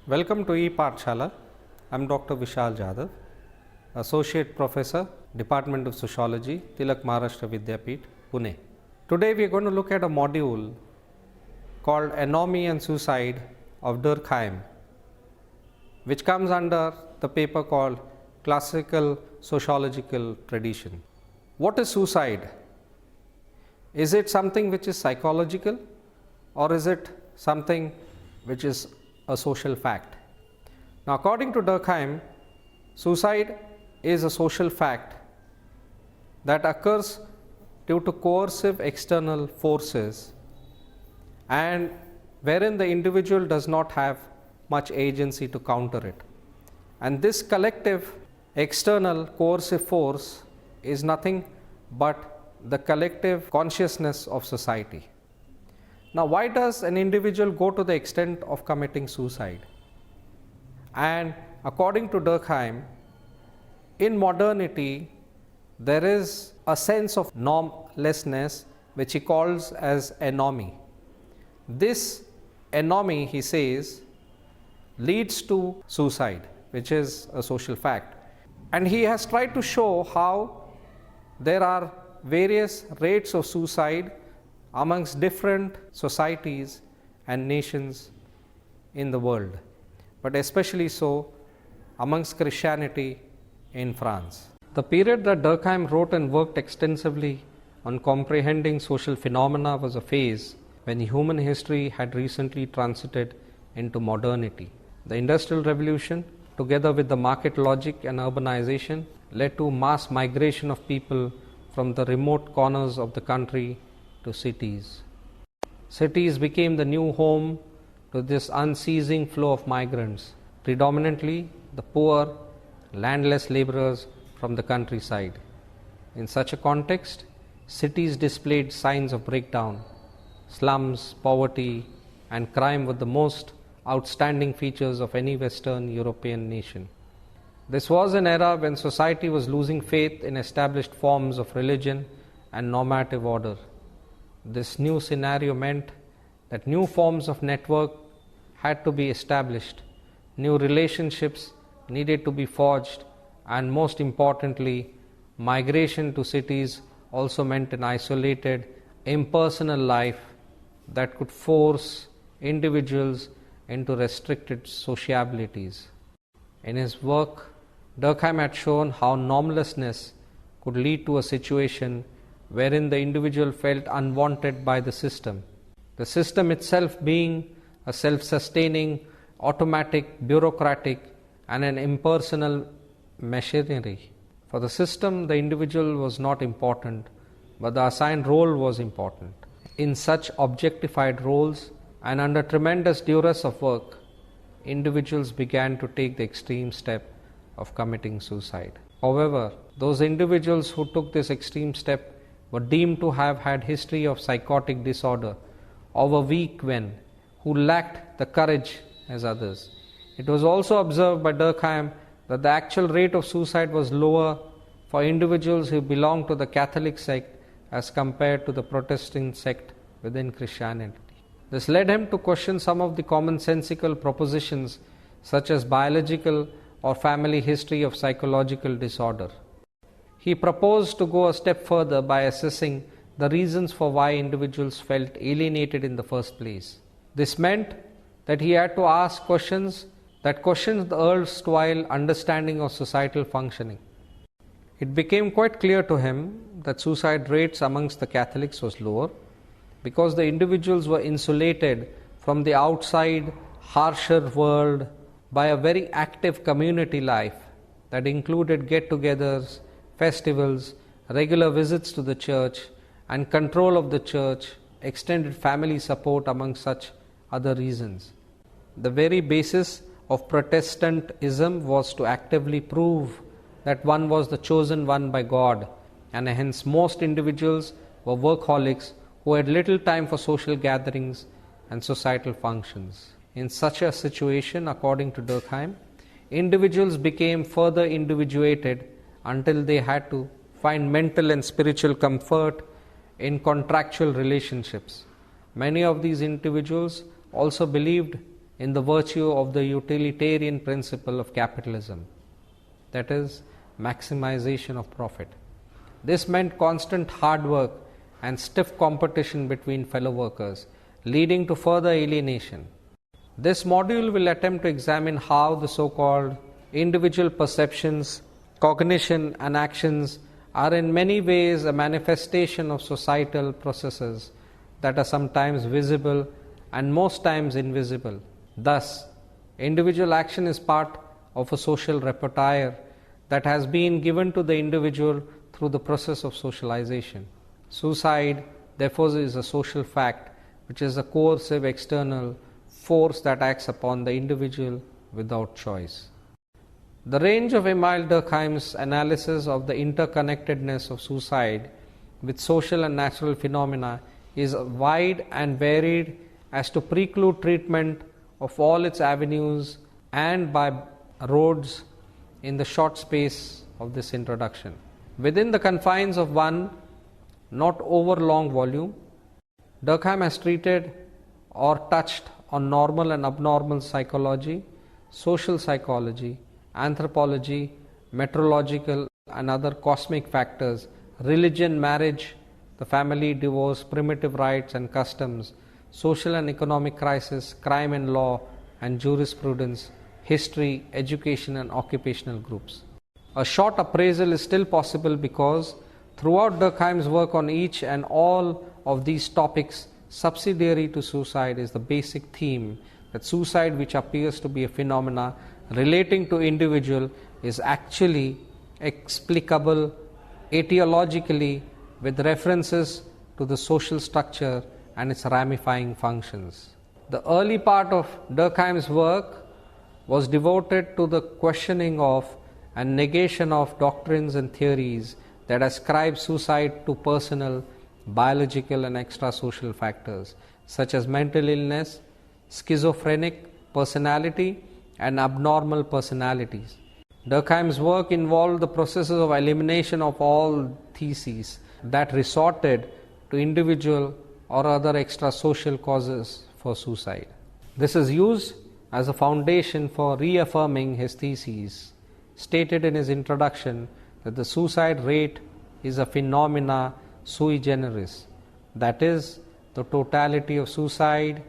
Welcome to ePathshala. I am Dr. Vishal Jadhav, Associate Professor, Department of Sociology, Tilak Maharashtra Vidya-mitra, Pune. Today we are going to look at a module called Anomie and Suicide of Durkheim, which comes under the paper called Classical Sociological Tradition. What is suicide? Is it something which is psychological, or is it something which is a social fact? Now, according to Durkheim, suicide is a social fact that occurs due to coercive external forces and wherein the individual does not have much agency to counter it. And this collective external coercive force is nothing but the collective consciousness of society. Now, why does an individual go to the extent of committing suicide? And according to Durkheim, in modernity, there is a sense of normlessness which he calls as anomie. This anomie, he says, leads to suicide, which is a social fact. And he has tried to show how there are various rates of suicide amongst different societies and nations in the world, but especially so amongst Christianity in France. The period that Durkheim wrote and worked extensively on comprehending social phenomena was a phase when human history had recently transited into modernity. The Industrial Revolution, together with the market logic and urbanization, led to mass migration of people from the remote corners of the country to cities. Cities became the new home to this unceasing flow of migrants, predominantly the poor, landless laborers from the countryside. In such a context, cities displayed signs of breakdown. Slums, poverty, and crime were the most outstanding features of any Western European nation. This was an era when society was losing faith in established forms of religion and normative order. This new scenario meant that new forms of network had to be established, new relationships needed to be forged, and most importantly, migration to cities also meant an isolated, impersonal life that could force individuals into restricted sociabilities. In his work, Durkheim had shown how normlessness could lead to a situation wherein the individual felt unwanted by the system itself being a self-sustaining, automatic, bureaucratic, and an impersonal machinery. For the system, the individual was not important, but the assigned role was important. In such objectified roles and under tremendous duress of work, individuals began to take the extreme step of committing suicide. However, those individuals who took this extreme step were deemed to have had history of psychotic disorder, or were weak who lacked the courage as others. It was also observed by Durkheim that the actual rate of suicide was lower for individuals who belonged to the Catholic sect as compared to the Protestant sect within Christianity. This led him to question some of the commonsensical propositions such as biological or family history of psychological disorder. He proposed to go a step further by assessing the reasons for why individuals felt alienated in the first place. This meant that he had to ask questions that questioned the erstwhile understanding of societal functioning. It became quite clear to him that suicide rates amongst the Catholics was lower because the individuals were insulated from the outside, harsher world by a very active community life that included get-togethers, festivals, regular visits to the church, and control of the church, extended family support among such other reasons. The very basis of Protestantism was to actively prove that one was the chosen one by God, and hence most individuals were workaholics who had little time for social gatherings and societal functions. In such a situation, according to Durkheim, individuals became further individuated until they had to find mental and spiritual comfort in contractual relationships. Many of these individuals also believed in the virtue of the utilitarian principle of capitalism, that is, maximization of profit. This meant constant hard work and stiff competition between fellow workers, leading to further alienation. This module will attempt to examine how the so-called individual perceptions, cognition, and actions are in many ways a manifestation of societal processes that are sometimes visible and most times invisible. Thus, individual action is part of a social repertoire that has been given to the individual through the process of socialization. Suicide, therefore, is a social fact which is a coercive external force that acts upon the individual without choice. The range of Emile Durkheim's analysis of the interconnectedness of suicide with social and natural phenomena is wide and varied as to preclude treatment of all its avenues and by roads in the short space of this introduction. Within the confines of one not over long volume, Durkheim has treated or touched on normal and abnormal psychology, social psychology, anthropology, meteorological and other cosmic factors, religion, marriage, the family, divorce, primitive rights and customs, social and economic crisis, crime and law and jurisprudence, history, education and occupational groups. A short appraisal is still possible because throughout Durkheim's work on each and all of these topics, subsidiary to suicide is the basic theme that suicide, which appears to be a phenomena relating to individual, is actually explicable etiologically with references to the social structure and its ramifying functions. The early part of Durkheim's work was devoted to the questioning of and negation of doctrines and theories that ascribe suicide to personal, biological and extrasocial factors such as mental illness, schizophrenic personality and abnormal personalities. Durkheim's work involved the processes of elimination of all theses that resorted to individual or other extrasocial causes for suicide. This is used as a foundation for reaffirming his theses, stated in his introduction that the suicide rate is a phenomena sui generis, that is, the totality of suicide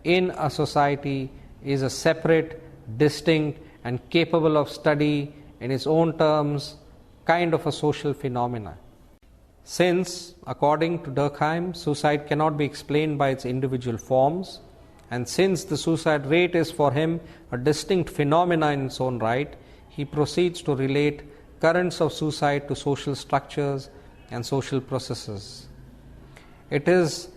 in a society is a separate, distinct and capable of study in its own terms kind of a social phenomena. Since, according to Durkheim, suicide cannot be explained by its individual forms, and since the suicide rate is for him a distinct phenomena in its own right, he proceeds to relate currents of suicide to social structures and social processes. It is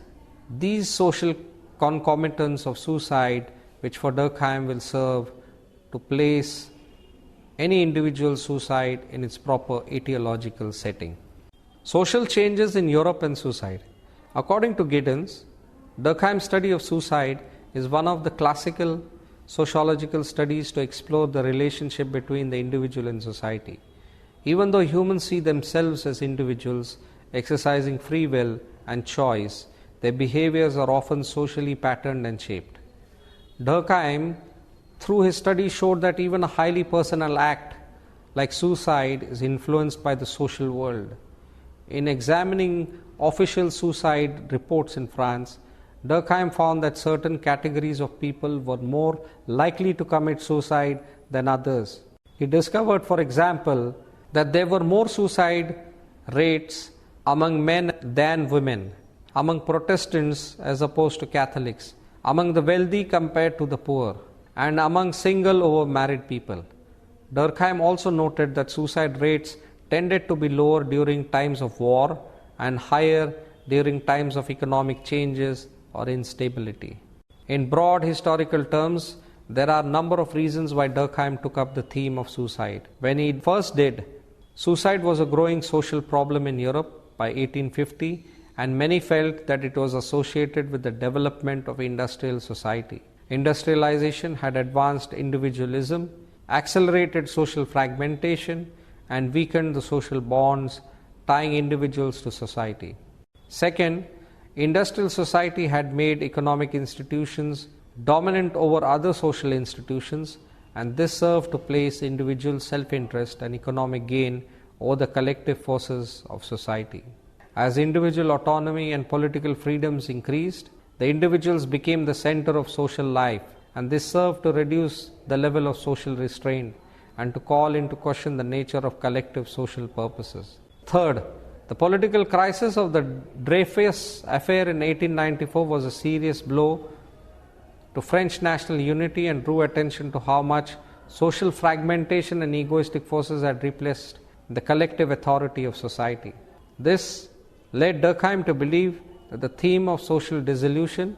these social concomitants of suicide which for Durkheim will serve to place any individual suicide in its proper etiological setting. Social changes in Europe and suicide. According to Giddens, Durkheim's study of suicide is one of the classical sociological studies to explore the relationship between the individual and society. Even though humans see themselves as individuals exercising free will and choice, their behaviors are often socially patterned and shaped. Durkheim, through his study, showed that even a highly personal act like suicide is influenced by the social world. In examining official suicide reports in France, Durkheim found that certain categories of people were more likely to commit suicide than others. He discovered, for example, that there were more suicide rates among men than women, among Protestants as opposed to Catholics, among the wealthy compared to the poor, and among single or married people. Durkheim also noted that suicide rates tended to be lower during times of war and higher during times of economic changes or instability. In broad historical terms, there are a number of reasons why Durkheim took up the theme of suicide. When he first did, suicide was a growing social problem in Europe by 1850, and many felt that it was associated with the development of industrial society. Industrialization had advanced individualism, accelerated social fragmentation, and weakened the social bonds tying individuals to society. Second, industrial society had made economic institutions dominant over other social institutions, and this served to place individual self-interest and economic gain over the collective forces of society. As individual autonomy and political freedoms increased, the individuals became the center of social life, and this served to reduce the level of social restraint and to call into question the nature of collective social purposes. Third, the political crisis of the Dreyfus affair in 1894 was a serious blow to French national unity and drew attention to how much social fragmentation and egoistic forces had replaced the collective authority of society. This led Durkheim to believe that the theme of social dissolution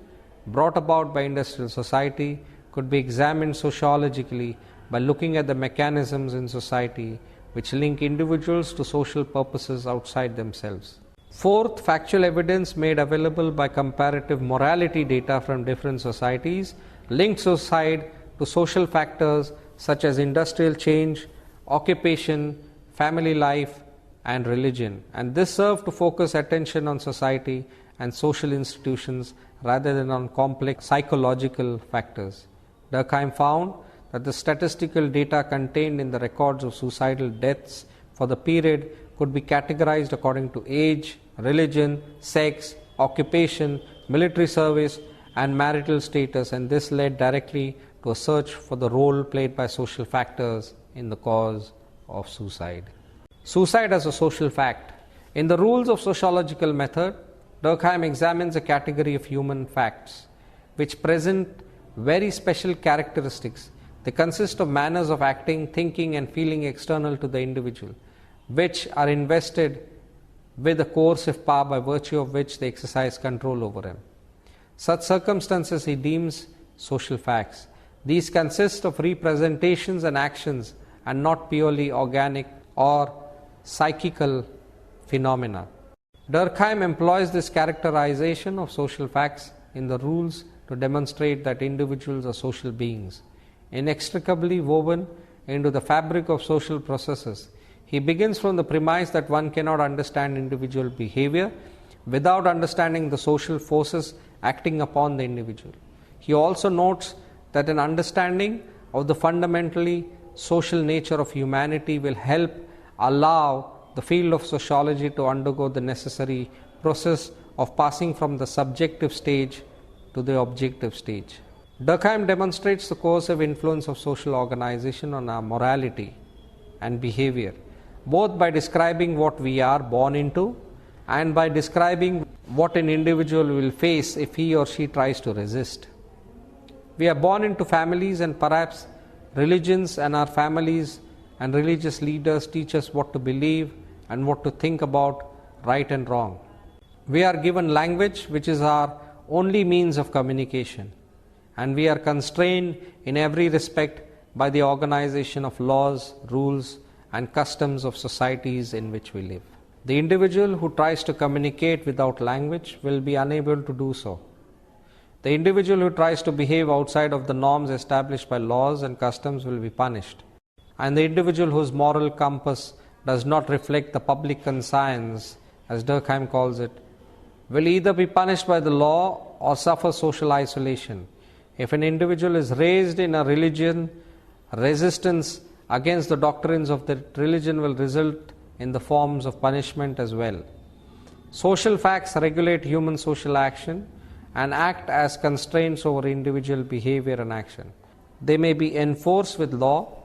brought about by industrial society could be examined sociologically by looking at the mechanisms in society which link individuals to social purposes outside themselves. Fourth, factual evidence made available by comparative morality data from different societies linked suicide to social factors such as industrial change, occupation, family life, and religion, and this served to focus attention on society and social institutions rather than on complex psychological factors. Durkheim found that the statistical data contained in the records of suicidal deaths for the period could be categorized according to age, religion, sex, occupation, military service, and marital status, and this led directly to a search for the role played by social factors in the cause of suicide. Suicide as a social fact. In the rules of sociological method, Durkheim examines a category of human facts which present very special characteristics. They consist of manners of acting, thinking, and feeling external to the individual, which are invested with a coercive power by virtue of which they exercise control over him. Such circumstances he deems social facts. These consist of representations and actions and not purely organic or psychical phenomena. Durkheim employs this characterization of social facts in the rules to demonstrate that individuals are social beings, inextricably woven into the fabric of social processes. He begins from the premise that one cannot understand individual behavior without understanding the social forces acting upon the individual. He also notes that an understanding of the fundamentally social nature of humanity will help allow the field of sociology to undergo the necessary process of passing from the subjective stage to the objective stage. Durkheim demonstrates the coercive influence of social organization on our morality and behavior, both by describing what we are born into and by describing what an individual will face if he or she tries to resist. We are born into families, and perhaps religions and our families and religious leaders teach us what to believe and what to think about right and wrong. We are given language, which is our only means of communication, and we are constrained in every respect by the organization of laws, rules, and customs of societies in which we live. The individual who tries to communicate without language will be unable to do so. The individual who tries to behave outside of the norms established by laws and customs will be punished. And the individual whose moral compass does not reflect the public conscience, as Durkheim calls it, will either be punished by the law or suffer social isolation. If an individual is raised in a religion, resistance against the doctrines of the religion will result in the forms of punishment as well. Social facts regulate human social action and act as constraints over individual behavior and action. They may be enforced with law,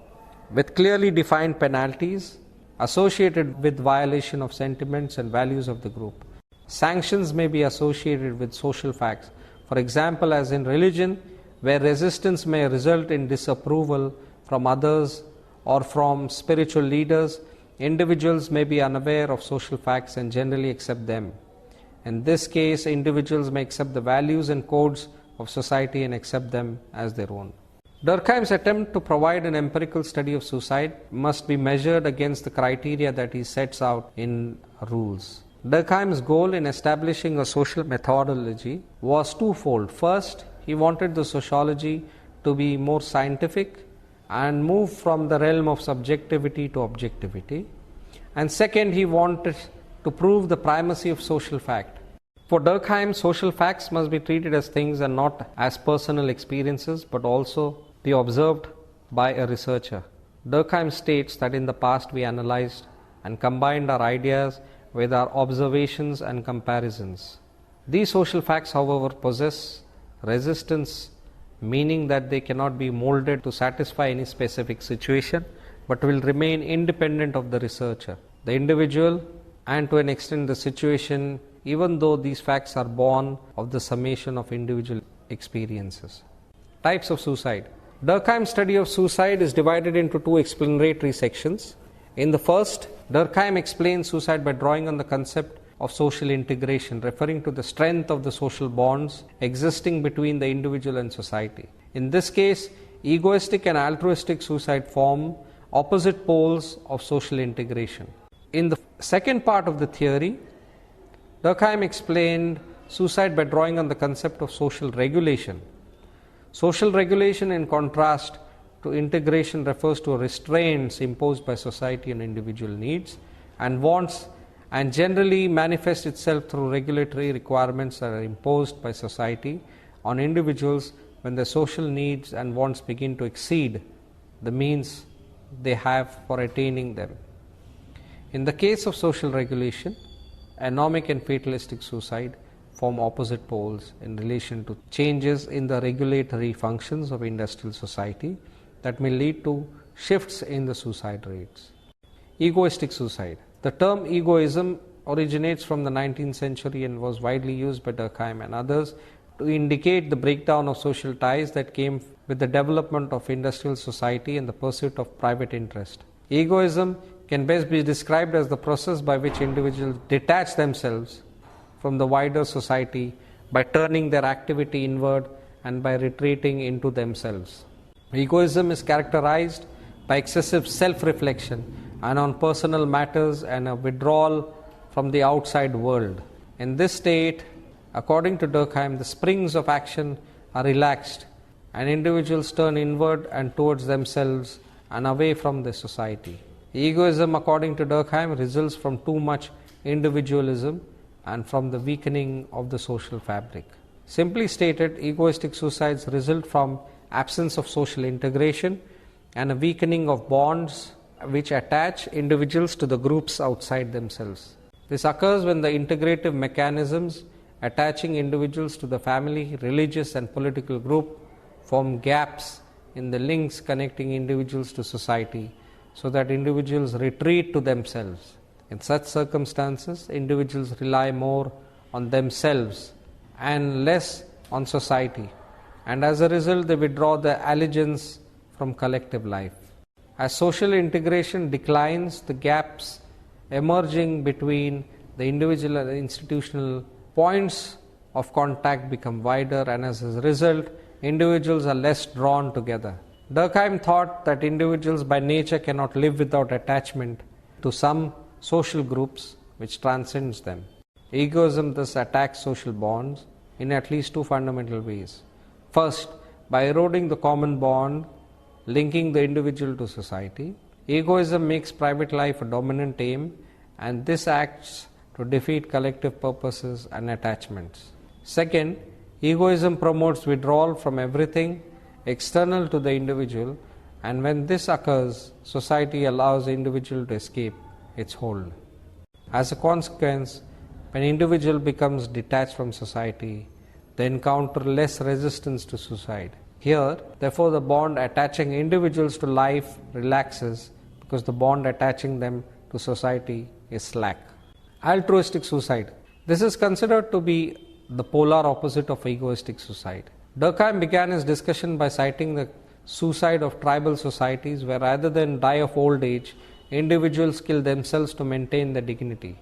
with clearly defined penalties associated with violation of sentiments and values of the group. Sanctions may be associated with social facts. For example, as in religion, where resistance may result in disapproval from others or from spiritual leaders, individuals may be unaware of social facts and generally accept them. In this case, individuals may accept the values and codes of society and accept them as their own. Durkheim's attempt to provide an empirical study of suicide must be measured against the criteria that he sets out in rules. Durkheim's goal in establishing a social methodology was twofold. First, he wanted the sociology to be more scientific and move from the realm of subjectivity to objectivity. And second, he wanted to prove the primacy of social fact. For Durkheim, social facts must be treated as things and not as personal experiences, but also be observed by a researcher. Durkheim states that in the past we analyzed and combined our ideas with our observations and comparisons. These social facts, however, possess resistance, meaning that they cannot be molded to satisfy any specific situation, but will remain independent of the researcher, the individual, and to an extent the situation, even though these facts are born of the summation of individual experiences. Types of suicide. Durkheim's study of suicide is divided into two explanatory sections. In the first, Durkheim explains suicide by drawing on the concept of social integration, referring to the strength of the social bonds existing between the individual and society. In this case, egoistic and altruistic suicide form opposite poles of social integration. In the second part of the theory, Durkheim explained suicide by drawing on the concept of social regulation. Social regulation, in contrast to integration, refers to restraints imposed by society on individual needs and wants, and generally manifests itself through regulatory requirements that are imposed by society on individuals when their social needs and wants begin to exceed the means they have for attaining them. In the case of social regulation, Anomic and fatalistic suicide form opposite poles in relation to changes in the regulatory functions of industrial society that may lead to shifts in the suicide rates. Egoistic suicide. The term egoism originates from the 19th century and was widely used by Durkheim and others to indicate the breakdown of social ties that came with the development of industrial society and the pursuit of private interest. Egoism can best be described as the process by which individuals detach themselves from the wider society by turning their activity inward and by retreating into themselves. Egoism is characterized by excessive self-reflection and on personal matters and a withdrawal from the outside world. In this state, according to Durkheim, the springs of action are relaxed and individuals turn inward and towards themselves and away from the society. Egoism, according to Durkheim, results from too much individualism and from the weakening of the social fabric. Simply stated, egoistic suicides result from absence of social integration and a weakening of bonds which attach individuals to the groups outside themselves. This occurs when the integrative mechanisms attaching individuals to the family, religious and political group form gaps in the links connecting individuals to society, so that individuals retreat to themselves. In such circumstances, individuals rely more on themselves and less on society, and as a result they withdraw their allegiance from collective life. As social integration declines, the gaps emerging between the individual and institutional points of contact become wider, and as a result individuals are less drawn together. Durkheim thought that individuals by nature cannot live without attachment to some social groups which transcends them. Egoism thus attacks social bonds in at least two fundamental ways. First, by eroding the common bond linking the individual to society. Egoism makes private life a dominant aim, and this acts to defeat collective purposes and attachments. Second, egoism promotes withdrawal from everything external to the individual, and when this occurs, society allows the individual to escape its hold. As a consequence, when individual becomes detached from society, they encounter less resistance to suicide. Here, therefore, the bond attaching individuals to life relaxes because the bond attaching them to society is slack. Altruistic suicide. This is considered to be the polar opposite of egoistic suicide. Durkheim began his discussion by citing the suicide of tribal societies where rather than die of old age, individuals kill themselves to maintain their dignity.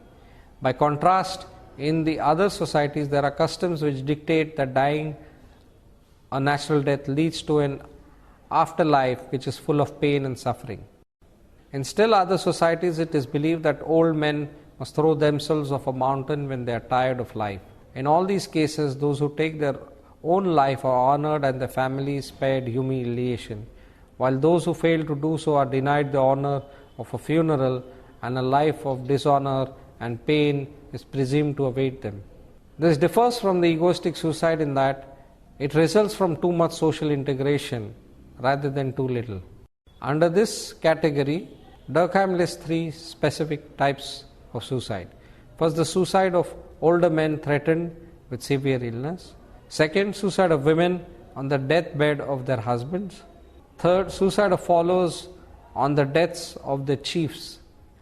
By contrast, in the other societies, there are customs which dictate that dying a natural death leads to an afterlife which is full of pain and suffering. In still other societies, it is believed that old men must throw themselves off a mountain when they are tired of life. In all these cases, those who take their own life are honored and their families spared humiliation, while those who fail to do so are denied the honor of a funeral, and a life of dishonor and pain is presumed to await them. This differs from the egoistic suicide in that it results from too much social integration rather than too little. Under this category, Durkheim lists three specific types of suicide. First, the suicide of older men threatened with severe illness. Second, suicide of women on the deathbed of their husbands. Third, suicide of followers on the deaths of their chiefs.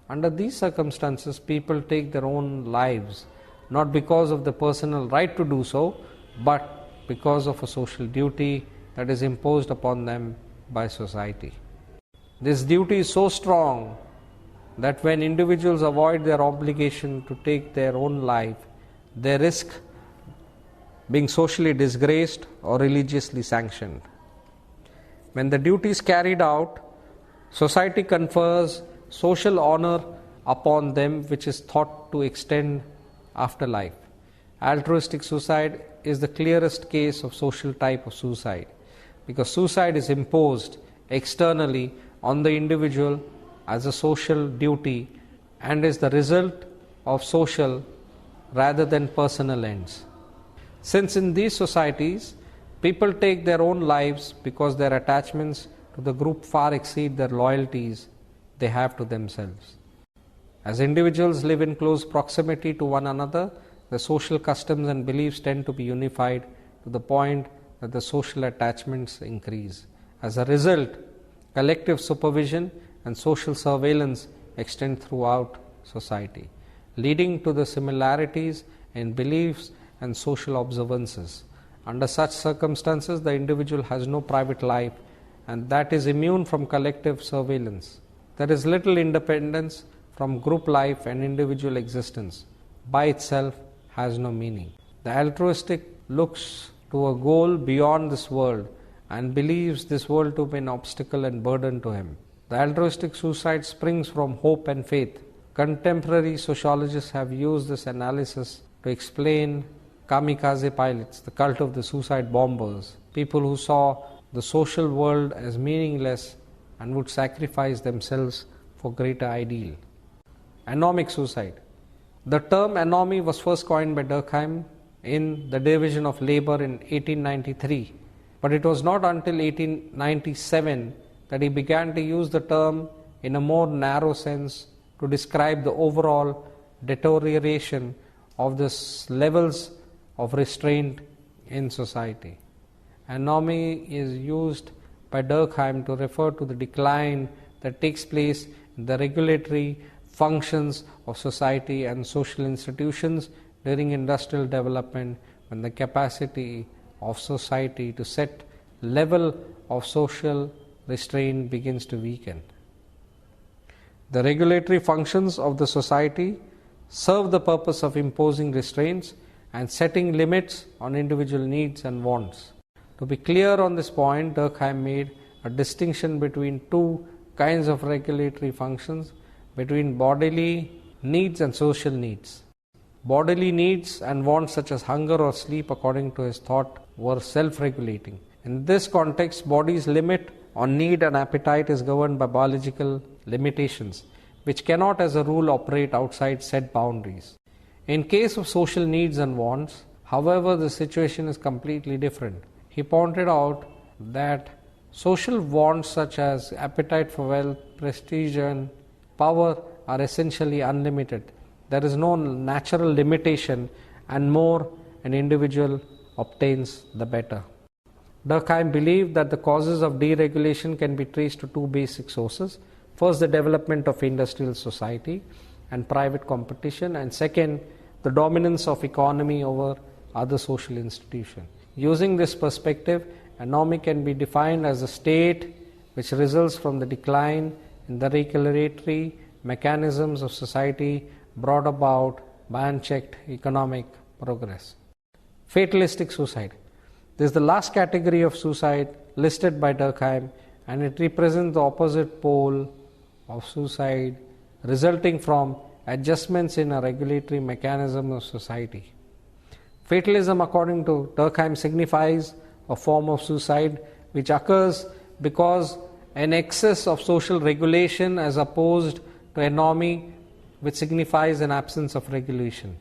Under these circumstances, people take their own lives, not because of the personal right to do so, but because of a social duty that is imposed upon them by society. This duty is so strong that when individuals avoid their obligation to take their own life, they risk being socially disgraced or religiously sanctioned. When the duty is carried out, society confers social honor upon them, which is thought to extend after life. Altruistic suicide is the clearest case of social type of suicide, because suicide is imposed externally on the individual as a social duty and is the result of social rather than personal ends. Since in these societies, people take their own lives because their attachments to the group far exceed their loyalties they have to themselves. As individuals live in close proximity to one another, the social customs and beliefs tend to be unified to the point that the social attachments increase. As a result, collective supervision and social surveillance extend throughout society, leading to the similarities in beliefs and social observances. Under such circumstances, the individual has no private life, and that is immune from collective surveillance. There is little independence from group life, and individual existence by itself has no meaning. The altruistic looks to a goal beyond this world and believes this world to be an obstacle and burden to him. The altruistic suicide springs from hope and faith. Contemporary sociologists have used this analysis to explain kamikaze pilots, the cult of the suicide bombers, people who saw the social world as meaningless and would sacrifice themselves for greater ideal. Anomic suicide. The term anomie was first coined by Durkheim in the Division of Labor in 1893, but it was not until 1897 that he began to use the term in a more narrow sense to describe the overall deterioration of the levels of restraint in society. Anomie is used by Durkheim to refer to the decline that takes place in the regulatory functions of society and social institutions during industrial development, when the capacity of society to set level of social restraint begins to weaken. The regulatory functions of the society serve the purpose of imposing restraints and setting limits on individual needs and wants. To be clear on this point, Durkheim made a distinction between two kinds of regulatory functions, between bodily needs and social needs. Bodily needs and wants such as hunger or sleep, according to his thought, were self-regulating. In this context, body's limit on need and appetite is governed by biological limitations, which cannot as a rule operate outside set boundaries. In case of social needs and wants, however, the situation is completely different. He pointed out that social wants such as appetite for wealth, prestige and power are essentially unlimited. There is no natural limitation, and more an individual obtains, the better. Durkheim believed that the causes of deregulation can be traced to two basic sources. First, the development of industrial society and private competition, and second, the dominance of economy over other social institutions. Using this perspective, anomie can be defined as a state which results from the decline in the regulatory mechanisms of society brought about by unchecked economic progress. Fatalistic suicide. This is the last category of suicide listed by Durkheim, and it represents the opposite pole of suicide resulting from adjustments in a regulatory mechanism of society. Fatalism, according to Durkheim, signifies a form of suicide which occurs because an excess of social regulation as opposed to anomie, which signifies an absence of regulation.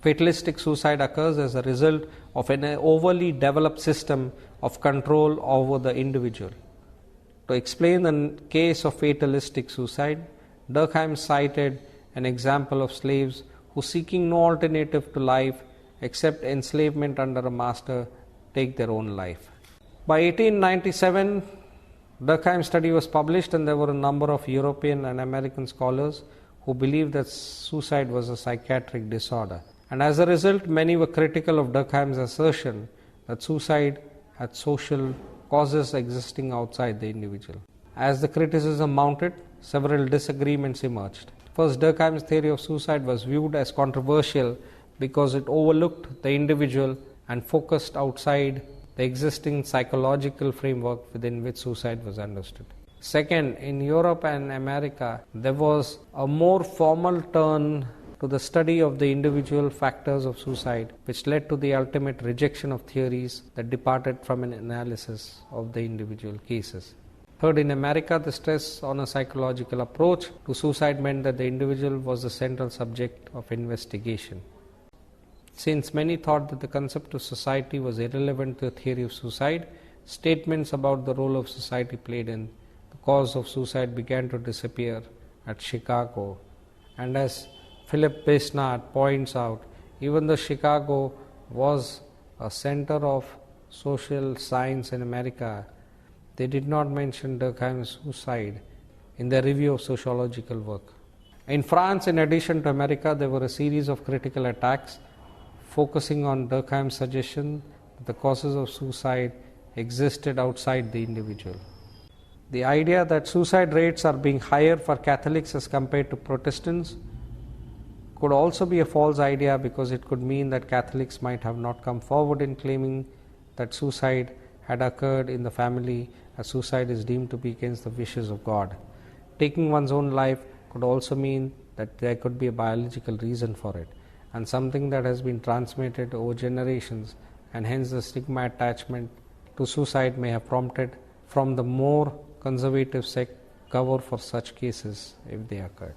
Fatalistic suicide occurs as a result of an overly developed system of control over the individual. To explain the case of fatalistic suicide, Durkheim cited an example of slaves who, seeking no alternative to life except enslavement under a master, take their own life. By 1897, Durkheim's study was published, and there were a number of European and American scholars who believed that suicide was a psychiatric disorder. And as a result, many were critical of Durkheim's assertion that suicide had social causes existing outside the individual. As the criticism mounted, several disagreements emerged. First, Durkheim's theory of suicide was viewed as controversial because it overlooked the individual and focused outside the existing psychological framework within which suicide was understood. Second, in Europe and America, there was a more formal turn to the study of the individual factors of suicide, which led to the ultimate rejection of theories that departed from an analysis of the individual cases. Third, in America, the stress on a psychological approach to suicide meant that the individual was the central subject of investigation. Since many thought that the concept of society was irrelevant to the theory of suicide, statements about the role of society played in the cause of suicide began to disappear at Chicago. And as Philip Besnard points out, even though Chicago was a center of social science in America, they did not mention Durkheim's suicide in their review of sociological work. In France, in addition to America, there were a series of critical attacks focusing on Durkheim's suggestion that the causes of suicide existed outside the individual. The idea that suicide rates are being higher for Catholics as compared to Protestants could also be a false idea, because it could mean that Catholics might have not come forward in claiming that suicide had occurred in the family, as suicide is deemed to be against the wishes of God. Taking one's own life could also mean that there could be a biological reason for it, and something that has been transmitted over generations, and hence the stigma attachment to suicide may have prompted from the more conservative sect cover for such cases if they occurred.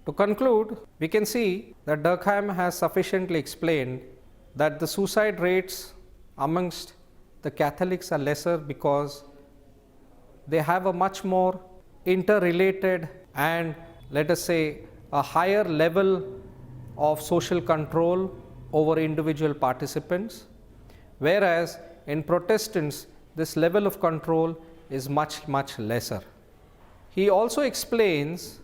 To conclude, we can see that Durkheim has sufficiently explained that the suicide rates amongst the Catholics are lesser because they have a much more interrelated and, let us say, a higher level of social control over individual participants, whereas in Protestants this level of control is much lesser. He also explains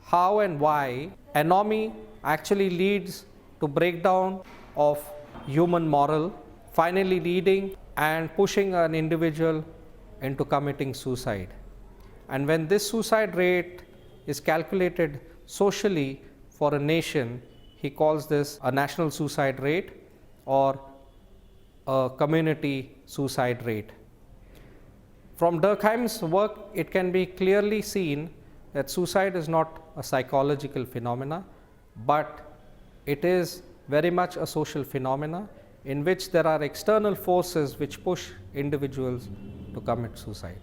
how and why anomie actually leads to breakdown of human moral, finally leading and pushing an individual into committing suicide. And when this suicide rate is calculated socially for a nation, he calls this a national suicide rate or a community suicide rate. From Durkheim's work, it can be clearly seen that suicide is not a psychological phenomena, but it is very much a social phenomena in which there are external forces which push individuals to commit suicide.